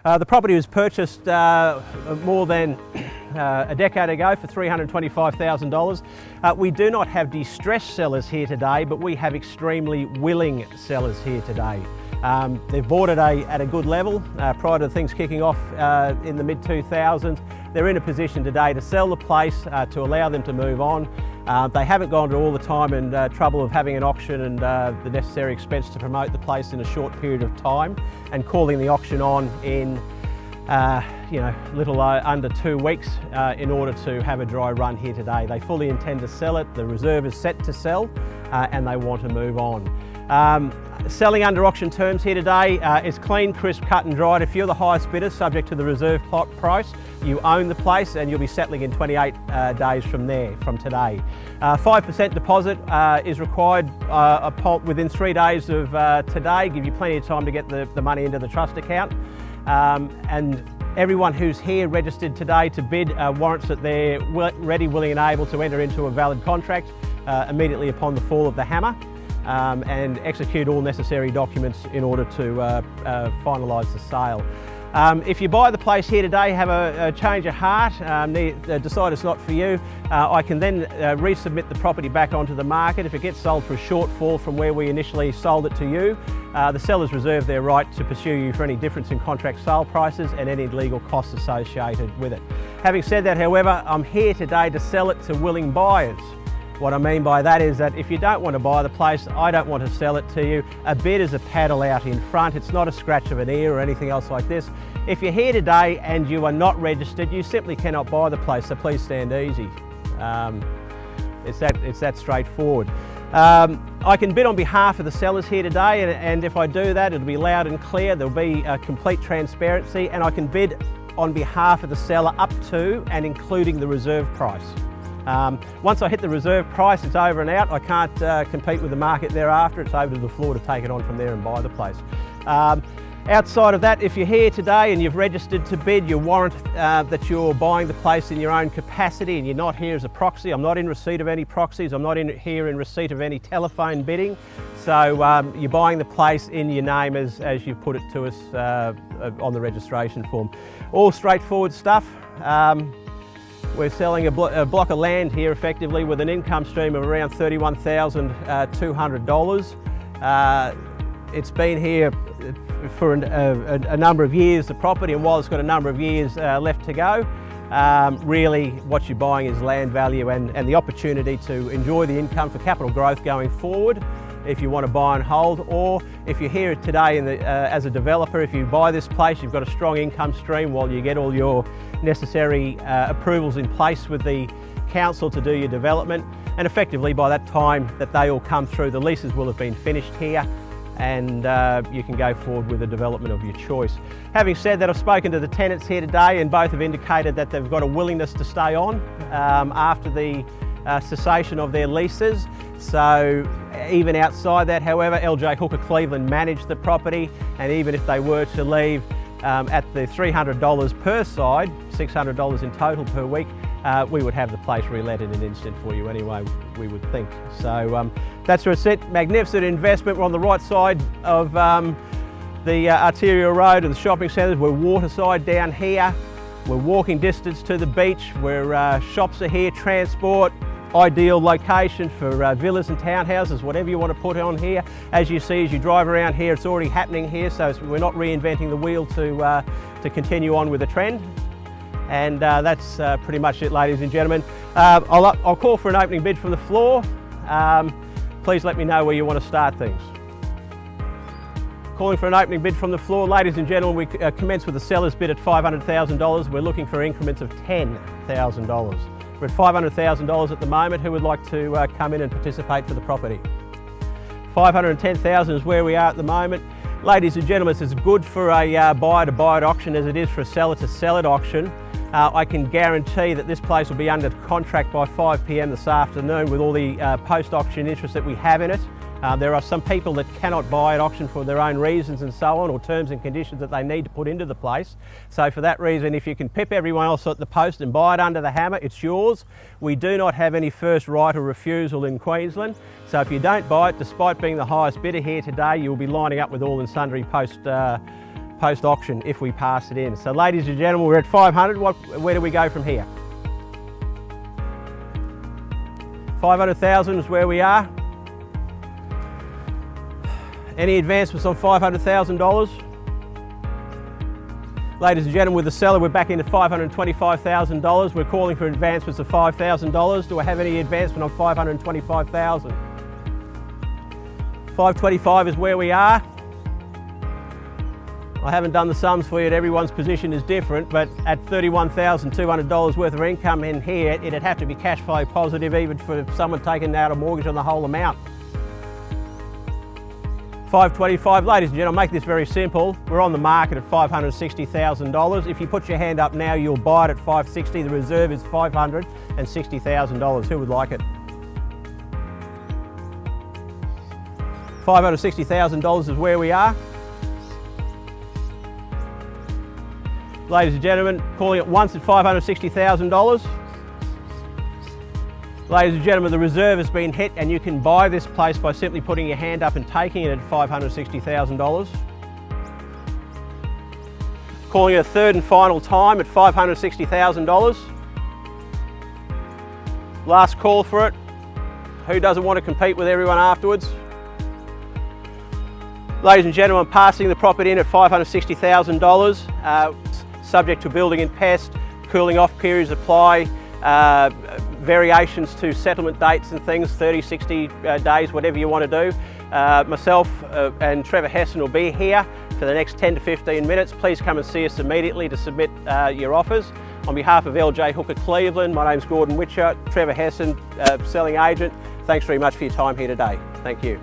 The property was purchased more than a decade ago for $325,000. We do not have distressed sellers here today, but we have extremely willing sellers here today. They've bought it at a good level prior to things kicking off in the mid-2000s. They're in a position today to sell the place, to allow them to move on. They haven't gone to all the time and trouble of having an auction and the necessary expense to promote the place in a short period of time, and calling the auction on in little under 2 weeks in order to have a dry run here today. They fully intend to sell it. The reserve is set to sell and they want to move on. Selling under auction terms here today is clean, crisp, cut and dried. If you're the highest bidder, subject to the reserve price, you own the place and you'll be settling in 28 days from today. 5% deposit is required within 3 days of today. Give you plenty of time to get the money into the trust account. And everyone who's here registered today to bid warrants that they're ready, willing and able to enter into a valid contract immediately upon the fall of the hammer. And execute all necessary documents in order to finalise the sale. If you buy the place here today, have a change of heart, decide it's not for you, I can then resubmit the property back onto the market. If it gets sold for a shortfall from where we initially sold it to you, the sellers reserve their right to pursue you for any difference in contract sale prices and any legal costs associated with it. Having said that, however, I'm here today to sell it to willing buyers. What I mean by that is that if you don't want to buy the place, I don't want to sell it to you. A bid is a paddle out in front. It's not a scratch of an ear or anything else like this. If you're here today and you are not registered, you simply cannot buy the place, so please stand easy. It's that straightforward. I can bid on behalf of the sellers here today, and if I do that, it'll be loud and clear. There'll be complete transparency, and I can bid on behalf of the seller up to and including the reserve price. Once I hit the reserve price, it's over and out. I can't compete with the market thereafter. It's over to the floor to take it on from there and buy the place. Outside of that, if you're here today and you've registered to bid, you warrant that you're buying the place in your own capacity and you're not here as a proxy. I'm not in receipt of any proxies. I'm not here in receipt of any telephone bidding. So you're buying the place in your name as you've put it to us on the registration form. All straightforward stuff. We're selling a block of land here effectively with an income stream of around $31,200. It's been here for a number of years, the property, and while it's got a number of years left to go, really what you're buying is land value and the opportunity to enjoy the income for capital growth going forward if you want to buy and hold, or if you're here today as a developer, if you buy this place, you've got a strong income stream while you get all your necessary approvals in place with the council to do your development, and effectively by that time that they all come through, the leases will have been finished here and you can go forward with the development of your choice. Having said that, I've spoken to the tenants here today and both have indicated that they've got a willingness to stay on after the cessation of their leases. So even outside that, however, LJ Hooker Cleveland managed the property, and even if they were to leave at the $300 per side, $600 in total per week, we would have the place relet in an instant for you anyway, we would think. So that's where it's at. Magnificent investment. We're on the right side of the arterial road and the shopping centres. We're waterside down here. We're walking distance to the beach. Shops are here, transport. Ideal location for villas and townhouses, whatever you want to put on here. As you see, as you drive around here, it's already happening here, so we're not reinventing the wheel to continue on with the trend. And that's pretty much it, ladies and gentlemen. I'll call for an opening bid from the floor. Please let me know where you want to start things. Calling for an opening bid from the floor. Ladies and gentlemen, we commence with the seller's bid at $500,000. We're looking for increments of $10,000. We're at $500,000 at the moment. Who would like to come in and participate for the property? $510,000 is where we are at the moment. Ladies and gentlemen, it's as good for a buyer to buy at auction as it is for a seller to sell at auction. I can guarantee that this place will be under contract by 5 p.m. this afternoon with all the post-auction interest that we have in it. There are some people that cannot buy at auction for their own reasons and so on, or terms and conditions that they need to put into the place. So for that reason, if you can pip everyone else at the post and buy it under the hammer, it's yours. We do not have any first right or refusal in Queensland. So if you don't buy it, despite being the highest bidder here today, you'll be lining up with all and sundry post-auction if we pass it in. So ladies and gentlemen, we're at 500. Where do we go from here? 500,000 is where we are. Any advancements on $500,000? Ladies and gentlemen, with the seller, we're back into $525,000. We're calling for advancements of $5,000. Do I have any advancement on $525,000? 525 is where we are. I haven't done the sums for you, everyone's position is different, but at $31,200 worth of income in here, it'd have to be cash flow positive even for someone taking out a mortgage on the whole amount. 525, ladies and gentlemen, I'll make this very simple. We're on the market at $560,000. If you put your hand up now, you'll buy it at $560,000. The reserve is $560,000. Who would like it? $560,000 is where we are. Ladies and gentlemen, calling it once at $560,000. Ladies and gentlemen, the reserve has been hit and you can buy this place by simply putting your hand up and taking it at $560,000. Calling it a third and final time at $560,000. Last call for it. Who doesn't want to compete with everyone afterwards? Ladies and gentlemen, I'm passing the property in at $560,000, subject to building and pest, cooling off periods apply, variations to settlement dates and things, 30, 60 days, whatever you want to do. Myself and Trevor Hessen will be here for the next 10 to 15 minutes. Please come and see us immediately to submit your offers. On behalf of LJ Hooker Cleveland, my name's Gordon Witcher, Trevor Hessen, selling agent. Thanks very much for your time here today. Thank you.